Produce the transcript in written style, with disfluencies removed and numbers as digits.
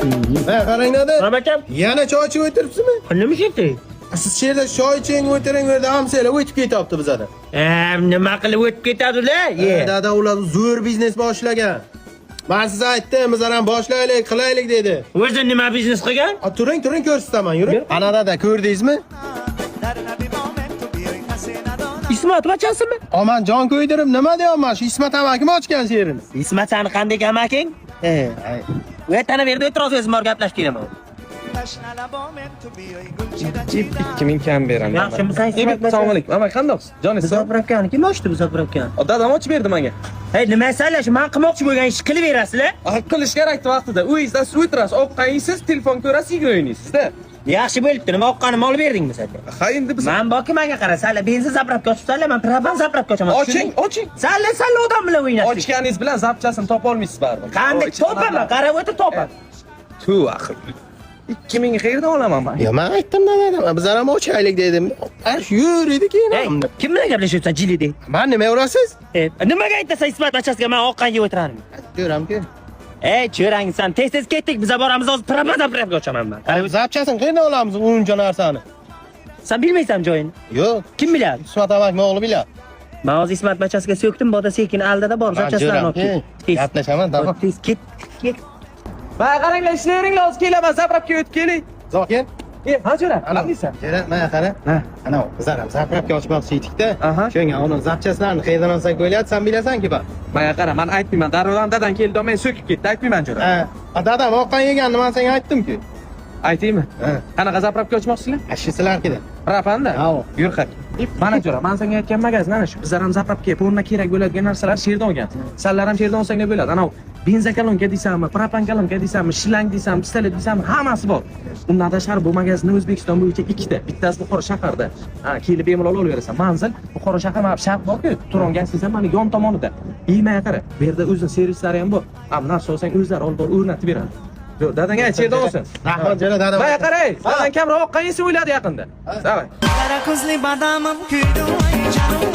Ha, qarang dedi. Nima akam? Yana choy ichib o'tiribsizmi? Nima ishlayapti? Siz sherda choy iching, o'tiring, yerda hamsalar o'tib ketyapti bizada. Nima qilib o'tib ketadi-la? Dada ular zo'r biznes boshlagan. Men sizga aytdim, biz ham boshlaylik, qilaylik dedi. O'zi nima biznes qilgan? Turing, ko'rsataman, yuring. Ana dada, ko'rdingizmi? Ismat bachasimi? Aman jon ko'ydirib, nima deyapman? Shu Ismat amakimi ochgan sherini. Ismat sani qanday amaking? Tana berdi o'tiroz o'zim bor gaplashib kelaman. 2000 kam beraman. Yaxshimisan Ismat? Assalomu alaykum. Amaki qandoqsiz? Joningiz sog'? Zapravkani kim ochdi bu zapravkani? Dadam ochib berdi menga. Hey, nima saylash? Men qilmoqchi bo'lgan ishni qilib berasizlar? Qilish kerakdi vaqtida. Uyingizda siz o'tirasiz, ovqat yeysiz, telefon ko'rasiz, igna o'ynaysizda. Yaxshi bo'libdi. Nima oqqanim olib berdingmi sen? Ha, endi biz Men borki menga qara, sala benzin zapravka ochibsanlar, men propan zapravka ochaman. oching. Sala odam bilan o'ynashdik. Ochganingiz bilan zapchasini topa olmaysiz baribir. Qanday topaman? Qarab o'tir topa. Tu axir. 2000 qayerdan olaman men? Yo, men aytdim dada, biz ham ochaylik dedim. Ash yur edik endi. Kim bilan gaplashyapsan, jilidi? Men nima urasiz? Nimaga aytasan Ismat bachasiga men oqqan yeb o'tiraman? Ko'ramku. Cho'rangsan, tez ketdik, biz boramiz, hozir propan zapravka ochaman men. Zapchasini qayerdan olamiz uncha narsani? Sen bilmaysan joyini? Yo'q. Kim biladi? Ismat amak o'g'li biladi. Men hozir Ismat bachasiga so'kdim, boda sekin aldida bor zapchaslarni olib kel. Gaplashaman, tamam. Tez ket. Mana qaranglar, ishlaringlar hozir kelaman, zapravka o'tib keling. Zokin. Ha, jo'ra. Qaniysan? Jo'ra, mana qara. Ana, bizlar ham zapravka ochmoqchi edikda. Aha. Shunga uni zapchaslarini qayerdan olsak bo'lyapti, sen bilasan-ku ba. Mana qara, men aytmayman. Darvodan dadan keldi, men so'kib ketdi, aytmayman jo'ra. Ha, dadam oqqan yeganini men senga aytdim-ku. Aytaymi? Qanaqa zapravka ochmoqsizlar? Shu sizlarkida. Propanda? Ha. Yur qaq. Mana jo'ra, men senga aytgan magazin ana shu. Bizlar ham zapravka o'rnina kerak bo'ladigan narsalar sherdan olgan. Sanlar ham sherdan olsanglar bo'ladi. Ana benzin kolonka deysanmi, propan kolonka deysanmi, shlang deysanmi, pistolet deysanmi, hammasi bor. Undan tashqari bu magazinda O'zbekiston bo'yicha ikkita. Bittasi Buxoro shaharda. Kelib bemalol olaverasan. Manzil Buxoro shahar mana shart bor-ku, Turon gaz deysan, mana yon tomonida. Mana qara, bu yerda o'zing servislari ham bor. Ham narsa olsang o'zlari olib borib o'rnatib beradi. Dadanga ayt, yerda olsin. Rahmat, jo'ra dadam. Mana qaray, dadam kamroq oqqan yesa o'yladi yaqinda. Davay. Qara ko'zli badamim kuydi, voy janim